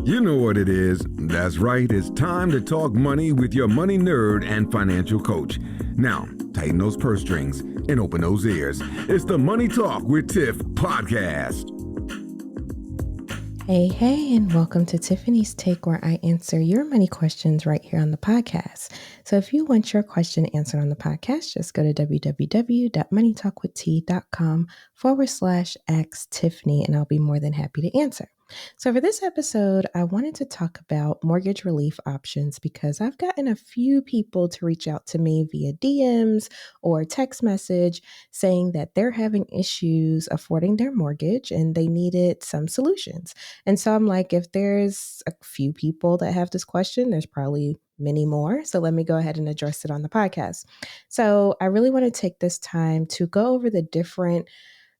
You know what it is. That's right. It's time to talk money with your money nerd and financial coach. Now, tighten those purse strings and open those ears. It's the Money Talk with Tiff podcast. Hey, and welcome to Tiffany's Take, where I answer your money questions right here on the podcast. So if you want your question answered on the podcast, just go to www.moneytalkwitht.com/ask Tiffany, and I'll be more than happy to answer. So for this episode, I wanted to talk about mortgage relief options because I've gotten a few people to reach out to me via DMs or text message saying that they're having issues affording their mortgage and they needed some solutions. And so I'm like, if there's a few people that have this question, there's probably many more. So let me go ahead and address it on the podcast. So I really want to take this time to go over the different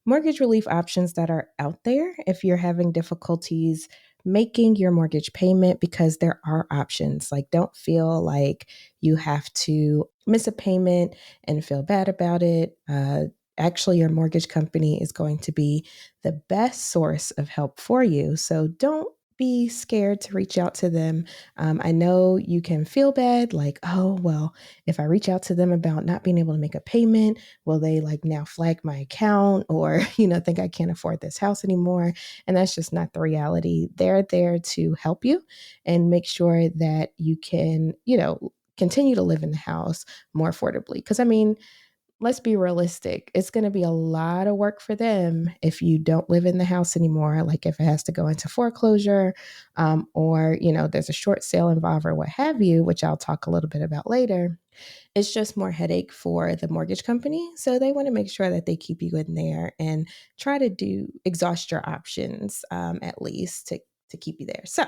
mortgage relief options that are out there if you're having difficulties making your mortgage payment, because there are options. Like, don't feel like you have to miss a payment and feel bad about it. Actually, your mortgage company is going to be the best source of help for you. So don't be scared to reach out to them. I know you can feel bad, like, oh, well, if I reach out to them about not being able to make a payment, will they like now flag my account or, think I can't afford this house anymore? And that's just not the reality. They're there to help you and make sure that you can, continue to live in the house more affordably. Because let's be realistic. It's going to be a lot of work for them if you don't live in the house anymore, like if it has to go into foreclosure, or, there's a short sale involved or what have you, which I'll talk a little bit about later. It's just more headache for the mortgage company. So they want to make sure that they keep you in there and try to exhaust your options, at least to keep you there. So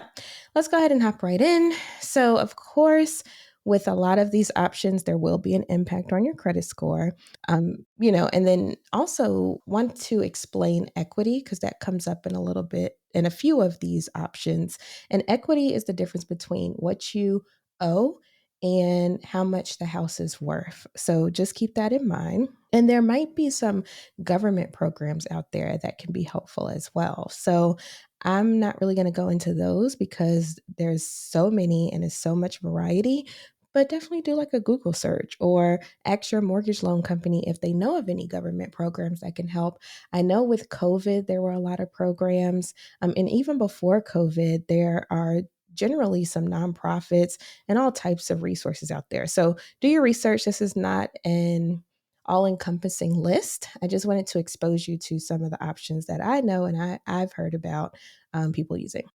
let's go ahead and hop right in. So, of course, with a lot of these options, there will be an impact on your credit score. And then also want to explain equity because that comes up in a little bit in a few of these options. And equity is the difference between what you owe and how much the house is worth. So just keep that in mind. And there might be some government programs out there that can be helpful as well. So I'm not really going to go into those because there's so many and it's so much variety, but definitely do like a Google search or ask your mortgage loan company if they know of any government programs that can help. I know with COVID, there were a lot of programs. And even before COVID, there are generally some nonprofits and all types of resources out there. So do your research. This is not an all-encompassing list. I just wanted to expose you to some of the options that I know and I've heard about people using.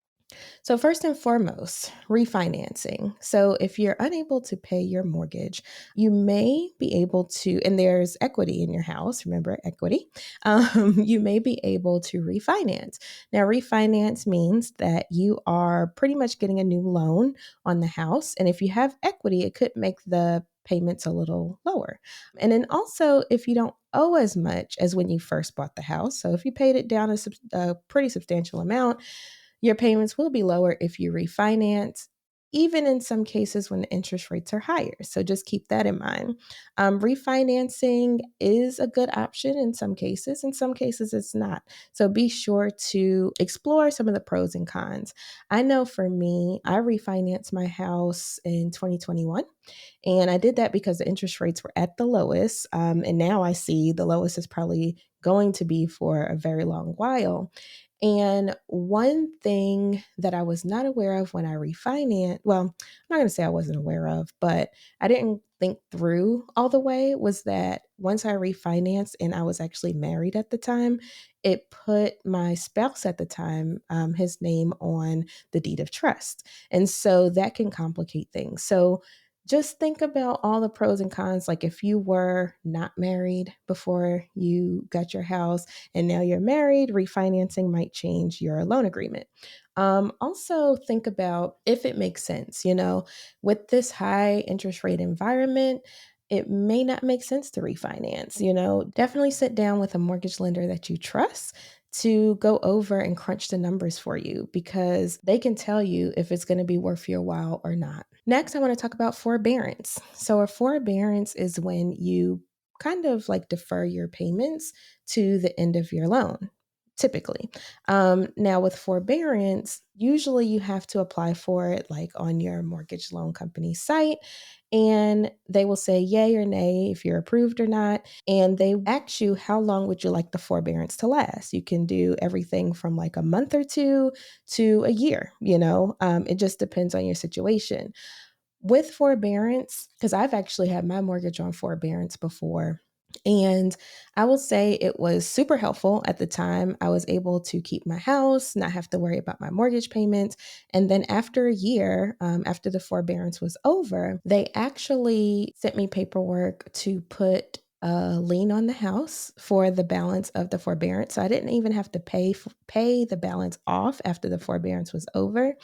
So, first and foremost, refinancing. So, if you're unable to pay your mortgage, you may be able to, and there's equity in your house, remember equity, you may be able to refinance. Now, refinance means that you are pretty much getting a new loan on the house. And if you have equity, it could make the payments a little lower. And then also, if you don't owe as much as when you first bought the house, so if you paid it down a pretty substantial amount, your payments will be lower if you refinance, even in some cases when the interest rates are higher. So just keep that in mind. Refinancing is a good option in some cases it's not. So be sure to explore some of the pros and cons. I know for me, I refinanced my house in 2021. And I did that because the interest rates were at the lowest. And now I see the lowest is probably going to be for a very long while. And one thing that I was not aware of when I refinanced, well, I'm not going to say I wasn't aware of, but I didn't think through all the way, was that once I refinanced and I was actually married at the time, it put my spouse at the time, his name on the deed of trust. And so that can complicate things. So just think about all the pros and cons. Like if you were not married before you got your house and now you're married, refinancing might change your loan agreement. Also, think about if it makes sense. With this high interest rate environment, it may not make sense to refinance. Definitely sit down with a mortgage lender that you trust to go over and crunch the numbers for you, because they can tell you if it's going to be worth your while or not. Next, I want to talk about forbearance. So a forbearance is when you kind of like defer your payments to the end of your loan. typically. Now, with forbearance, usually you have to apply for it like on your mortgage loan company site, and they will say yay or nay if you're approved or not. And they ask you, how long would you like the forbearance to last? You can do everything from like a month or two to a year, it just depends on your situation. With forbearance, because I've actually had my mortgage on forbearance before. And I will say it was super helpful at the time. I was able to keep my house, not have to worry about my mortgage payments. And then after a year, after the forbearance was over, they actually sent me paperwork to put a lien on the house for the balance of the forbearance. So I didn't even have to pay the balance off after the forbearance was over.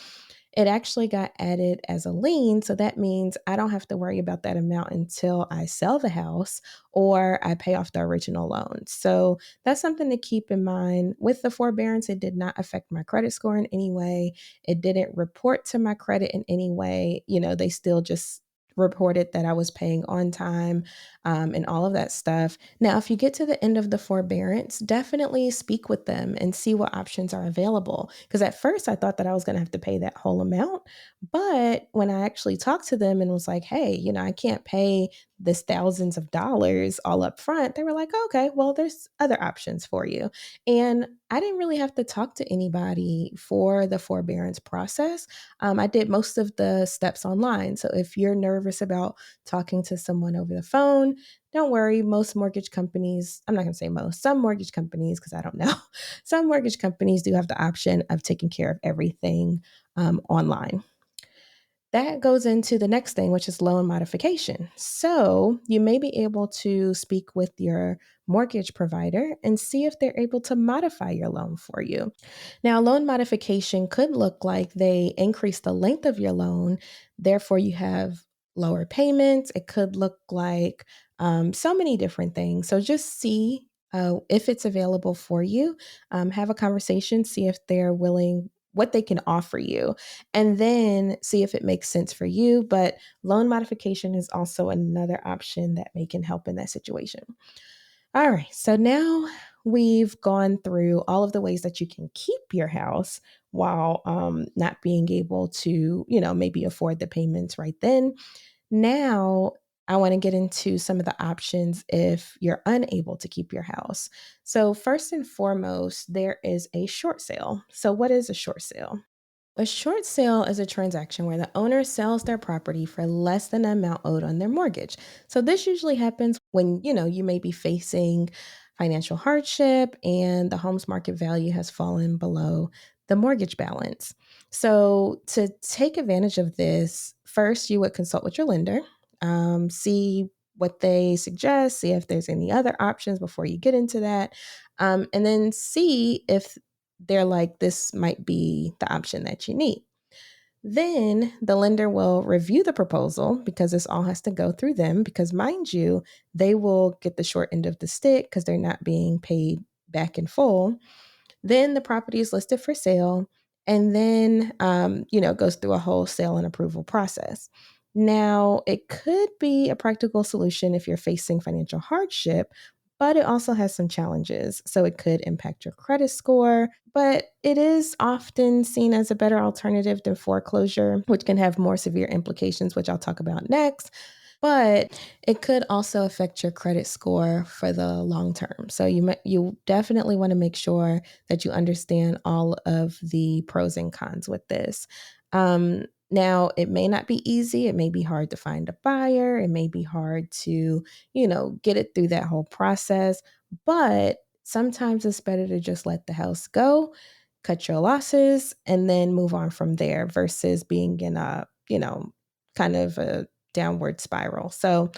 It actually got added as a lien. So that means I don't have to worry about that amount until I sell the house or I pay off the original loan. So that's something to keep in mind. With the forbearance, it did not affect my credit score in any way. It didn't report to my credit in any way. They still just reported that I was paying on time, and all of that stuff. Now, if you get to the end of the forbearance, definitely speak with them and see what options are available. Because at first I thought that I was going to have to pay that whole amount. But when I actually talked to them and was like, hey, I can't pay this thousands of dollars all up front, they were like, okay, well, there's other options for you. And I didn't really have to talk to anybody for the forbearance process. I did most of the steps online. So if you're nervous about talking to someone over the phone, don't worry. Most mortgage companies, I'm not going to say most, some mortgage companies, because I don't know, some mortgage companies do have the option of taking care of everything online. That goes into the next thing, which is loan modification. So you may be able to speak with your mortgage provider and see if they're able to modify your loan for you. Now, loan modification could look like they increase the length of your loan, therefore, you have lower payments. It could look like so many different things. So just see if it's available for you. Have a conversation, see if they're willing, what they can offer you, and then see if it makes sense for you. But loan modification is also another option that may can help in that situation. All right, so now we've gone through all of the ways that you can keep your house while not being able to, maybe afford the payments right then. Now, I want to get into some of the options if you're unable to keep your house. So, first and foremost, there is a short sale. So, what is a short sale? A short sale is a transaction where the owner sells their property for less than the amount owed on their mortgage. So this usually happens when, you may be facing financial hardship and the home's market value has fallen below the mortgage balance. So to take advantage of this, first you would consult with your lender, see what they suggest, see if there's any other options before you get into that, and then see if they're like, this might be the option that you need. Then the lender will review the proposal because this all has to go through them. Because, mind you, they will get the short end of the stick because they're not being paid back in full. Then the property is listed for sale, and then it goes through a whole sale and approval process. Now, it could be a practical solution if you're facing financial hardship, but it also has some challenges. So it could impact your credit score, but it is often seen as a better alternative than foreclosure, which can have more severe implications, which I'll talk about next. But it could also affect your credit score for the long term. So you definitely want to make sure that you understand all of the pros and cons with this. Now, it may not be easy. It may be hard to find a buyer. It may be hard to, get it through that whole process. But sometimes it's better to just let the house go, cut your losses, and then move on from there versus being in a, kind of a downward spiral. So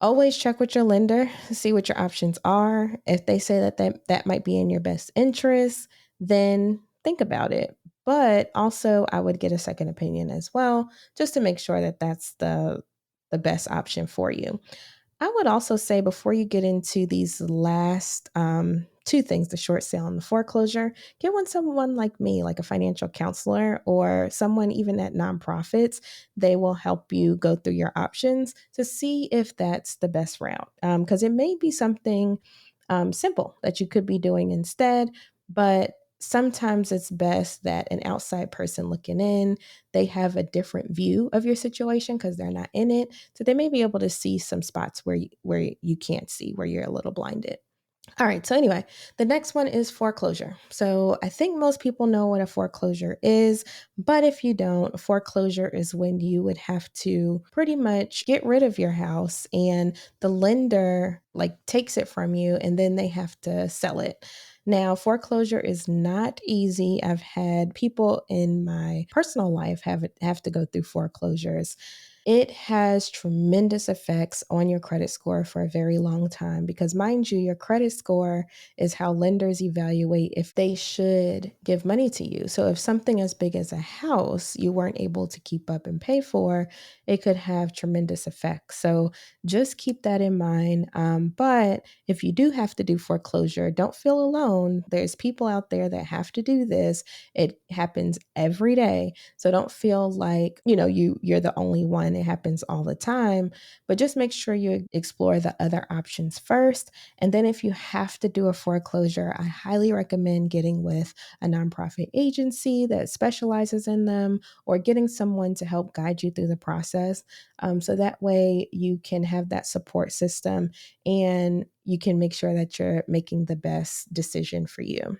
always check with your lender, see what your options are. If they say that might be in your best interest, then think about it. But also, I would get a second opinion as well, just to make sure that that's the best option for you. I would also say before you get into these last two things, the short sale and the foreclosure, get with someone like me, like a financial counselor or someone even at nonprofits. They will help you go through your options to see if that's the best route. Because it may be something simple that you could be doing instead. but sometimes it's best that an outside person looking in, they have a different view of your situation because they're not in it. So they may be able to see some spots where you can't see, where you're a little blinded. All right. So, anyway, the next one is foreclosure. So, I think most people know what a foreclosure is, but if you don't, foreclosure is when you would have to pretty much get rid of your house and the lender takes it from you and then they have to sell it. Now, foreclosure is not easy. I've had people in my personal life have to go through foreclosures. It has tremendous effects on your credit score for a very long time because, mind you, your credit score is how lenders evaluate if they should give money to you. So, if something as big as a house you weren't able to keep up and pay for, it could have tremendous effects. So, just keep that in mind. But if you do have to do foreclosure, don't feel alone. There's people out there that have to do this. It happens every day. So don't feel like, you're the only one. It happens all the time, but just make sure you explore the other options first. And then if you have to do a foreclosure, I highly recommend getting with a nonprofit agency that specializes in them or getting someone to help guide you through the process. So that way you can have that support system and you can make sure that you're making the best decision for you.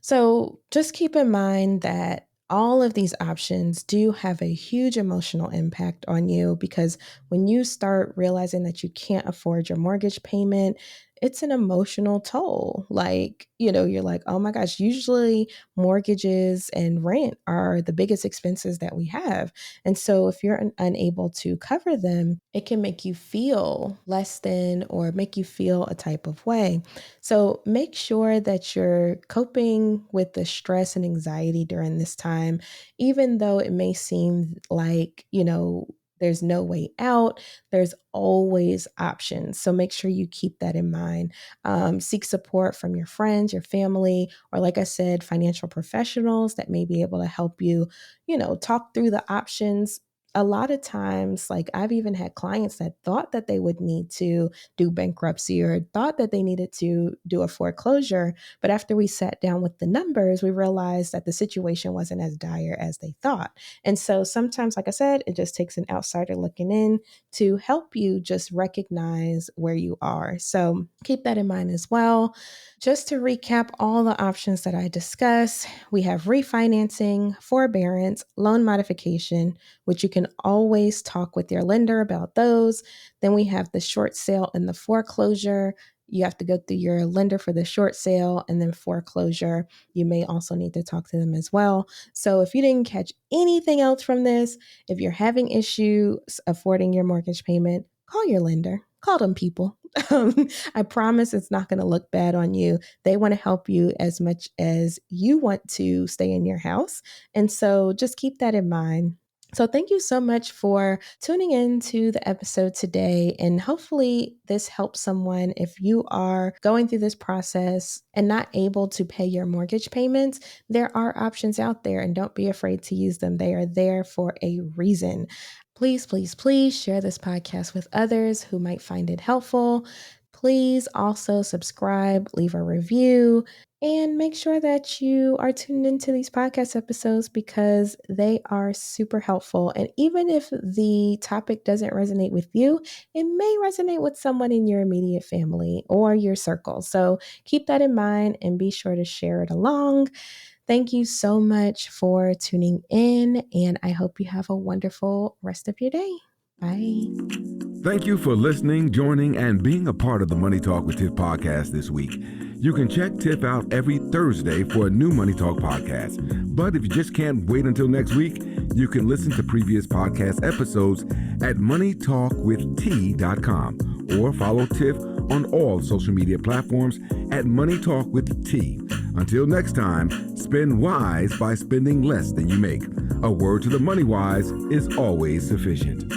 So just keep in mind that all of these options do have a huge emotional impact on you because when you start realizing that you can't afford your mortgage payment, it's an emotional toll. You're like, oh my gosh, usually mortgages and rent are the biggest expenses that we have. And so if you're unable to cover them, it can make you feel less than or make you feel a type of way. So make sure that you're coping with the stress and anxiety during this time, even though it may seem like, there's no way out, there's always options. So make sure you keep that in mind. Seek support from your friends, your family, or like I said, financial professionals that may be able to help you, talk through the options. A lot of times, I've even had clients that thought that they would need to do bankruptcy or thought that they needed to do a foreclosure. But after we sat down with the numbers, we realized that the situation wasn't as dire as they thought. And so sometimes, like I said, it just takes an outsider looking in to help you just recognize where you are. So keep that in mind as well. Just to recap all the options that I discussed, we have refinancing, forbearance, loan modification, which you can always talk with your lender about those. Then we have the short sale and the foreclosure. You have to go through your lender for the short sale and then foreclosure. You may also need to talk to them as well. So if you didn't catch anything else from this, if you're having issues affording your mortgage payment, call your lender. Call them people. I promise it's not going to look bad on you. They want to help you as much as you want to stay in your house. And so just keep that in mind. So thank you so much for tuning in to the episode today. And hopefully this helps someone if you are going through this process and not able to pay your mortgage payments. There are options out there and don't be afraid to use them. They are there for a reason. Please, please, please share this podcast with others who might find it helpful. Please also subscribe, leave a review, and make sure that you are tuned into these podcast episodes because they are super helpful. And even if the topic doesn't resonate with you, it may resonate with someone in your immediate family or your circle. So keep that in mind and be sure to share it along. Thank you so much for tuning in, and I hope you have a wonderful rest of your day. Bye. Thank you for listening, joining, and being a part of the Money Talk with Tiff podcast this week. You can check Tiff out every Thursday for a new Money Talk podcast. But if you just can't wait until next week, you can listen to previous podcast episodes at moneytalkwitht.com or follow Tiff on all social media platforms at Money Talk with T. Until next time, spend wise by spending less than you make. A word to the money wise is always sufficient.